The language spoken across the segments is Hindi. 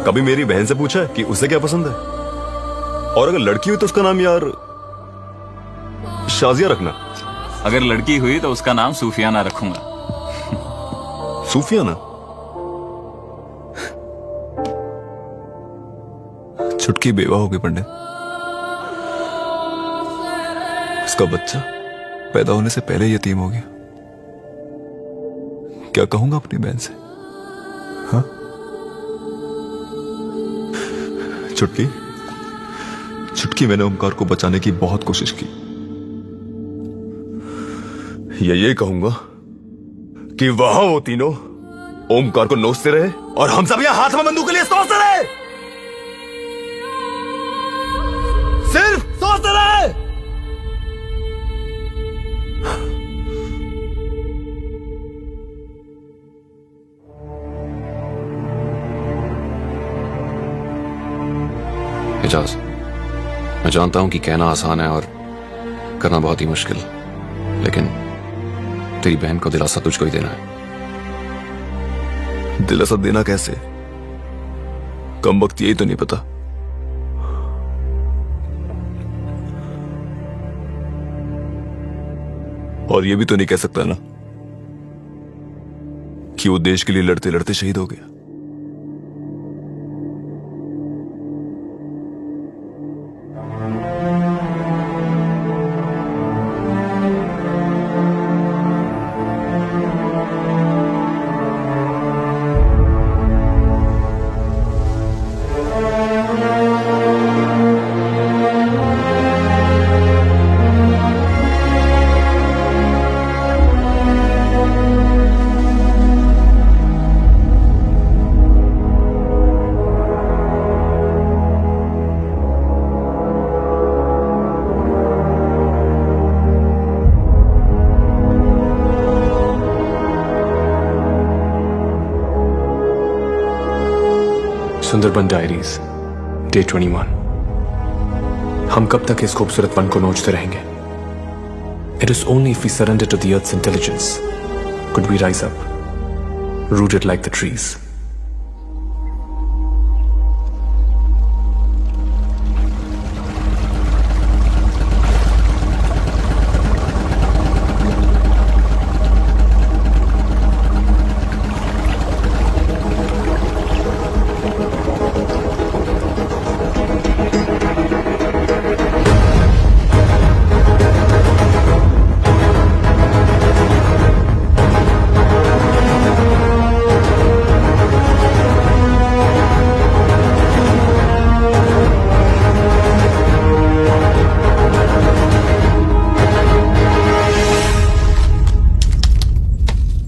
कभी मेरी बहन से पूछा है कि उसे क्या पसंद है? और अगर लड़की हुई तो उसका नाम यार शाजिया रखना। अगर लड़की हुई तो उसका नाम सूफियाना रखूंगा। सूफियाना? छुटकी बेवा हो गई पंडित। उसका बच्चा पैदा होने से पहले यतीम हो गया। क्या कहूंगा अपनी बहन से? हाँ? छुटकी, छुटकी, मैंने ओमकार को बचाने की बहुत कोशिश की। ये कहूंगा कि वहां वो तीनों ओमकार को नोचते रहे और हम सब यहां हाथ में बंदूक के लिए सोचते रहे, सिर्फ सोचते रहे। एजाज, मैं जानता हूं कि कहना आसान है और करना बहुत ही मुश्किल, लेकिन तेरी बहन को दिलासा तुझको ही देना है। दिलासा देना कैसे? कम वक्त यही तो नहीं पता। और ये भी तो नहीं कह सकता ना कि वो देश के लिए लड़ते लड़ते शहीद हो गया। Sundarban diaries, day 21। हम कब तक इस खूबसूरत वन को नोचते रहेंगे? It is only if we surrender to the earth's intelligence could we rise up, rooted like the trees.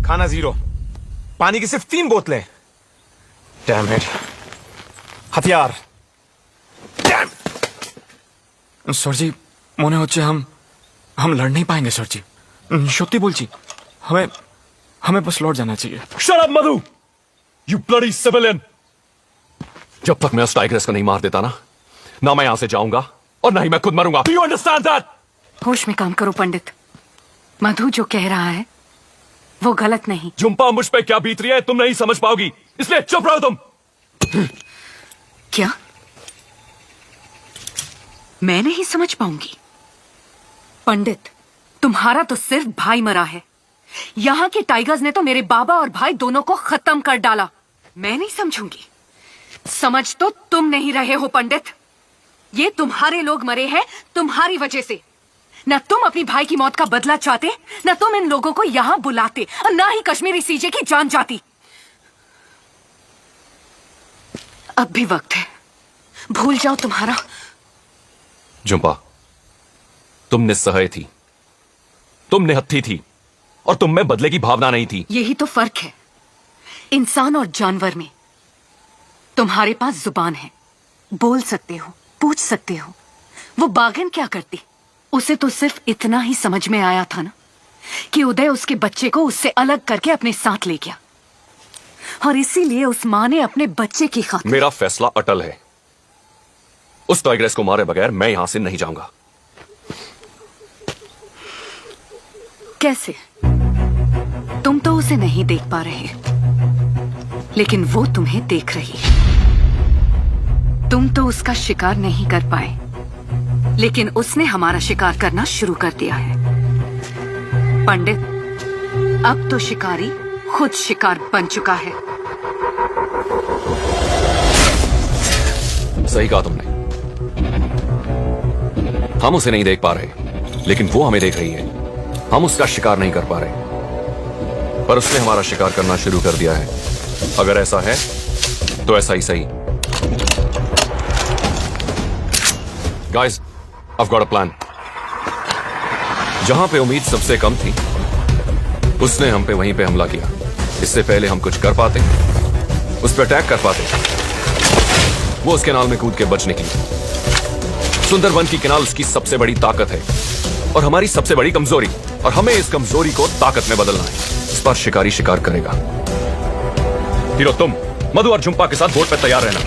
खाना 0, पानी की सिर्फ 3 बोतलें। डैम इट, हथियार। सर जी, মনে হচ্ছে हम लड़ नहीं पाएंगे सर जी। সত্যি বলছি, हमें बस लौट जाना चाहिए। Shut up, Madhu! You bloody civilian! जब तक मैं उस टाइग्रेस को नहीं मार देता ना मैं यहां से जाऊंगा और ना ही मैं खुद मरूंगा। Do you understand that? होश में काम करो पंडित। मधु जो कह रहा है वो गलत नहीं। झुम्पा, मुझ पे क्या बीत रही है तुम नहीं समझ पाओगी, इसलिए चुप रहो तुम। क्या? मैं नहीं समझ पाऊंगी? पंडित, तुम्हारा तो सिर्फ भाई मरा है। यहाँ के टाइगर्स ने तो मेरे बाबा और भाई दोनों को खत्म कर डाला। मैं नहीं समझूंगी। समझ तो तुम नहीं रहे हो पंडित। ये तुम्हारे लोग मरे हैं तुम्हारी वजह से। न तुम अपनी भाई की मौत का बदला चाहते, न तुम इन लोगों को यहां बुलाते, और न ही कश्मीरी सीजे की जान जाती। अब भी वक्त है, भूल जाओ तुम्हारा। झुम्पा, तुम निस्सहाय थी, तुम निहत्थी थी और तुम में बदले की भावना नहीं थी। यही तो फर्क है इंसान और जानवर में। तुम्हारे पास जुबान है, बोल सकते हो, पूछ सकते हो। वो बाघिन क्या करती? उसे तो सिर्फ इतना ही समझ में आया था ना कि उदय उसके बच्चे को उससे अलग करके अपने साथ ले गया, और इसीलिए उस मां ने अपने बच्चे की खातिर। मेरा फैसला अटल है। उस टाइग्रेस को मारे बगैर मैं यहां से नहीं जाऊंगा। कैसे? तुम तो उसे नहीं देख पा रहे, लेकिन वो तुम्हें देख रही है। तुम तो उसका शिकार नहीं कर पाए, लेकिन उसने हमारा शिकार करना शुरू कर दिया है। पंडित, अब तो शिकारी खुद शिकार बन चुका है। सही कहा तुमने। हम उसे नहीं देख पा रहे, लेकिन वो हमें देख रही है। हम उसका शिकार नहीं कर पा रहे, पर उसने हमारा शिकार करना शुरू कर दिया है। अगर ऐसा है तो ऐसा ही सही। Guys, I've got a plan। जहां पे उम्मीद सबसे कम थी, उसने हम पे वहीं पे हमला किया। इससे पहले हम कुछ कर पाते, उस पर अटैक कर पाते, वो उसके नाल में कूद के बच निकली। सुंदरवन की किनाल उसकी सबसे बड़ी ताकत है और हमारी सबसे बड़ी कमजोरी, और हमें इस कमजोरी को ताकत में बदलना है। इस पर शिकारी शिकार करेगा। हीरो, तुम मधु और झुंपा के साथ बोट पे तैयार रहना।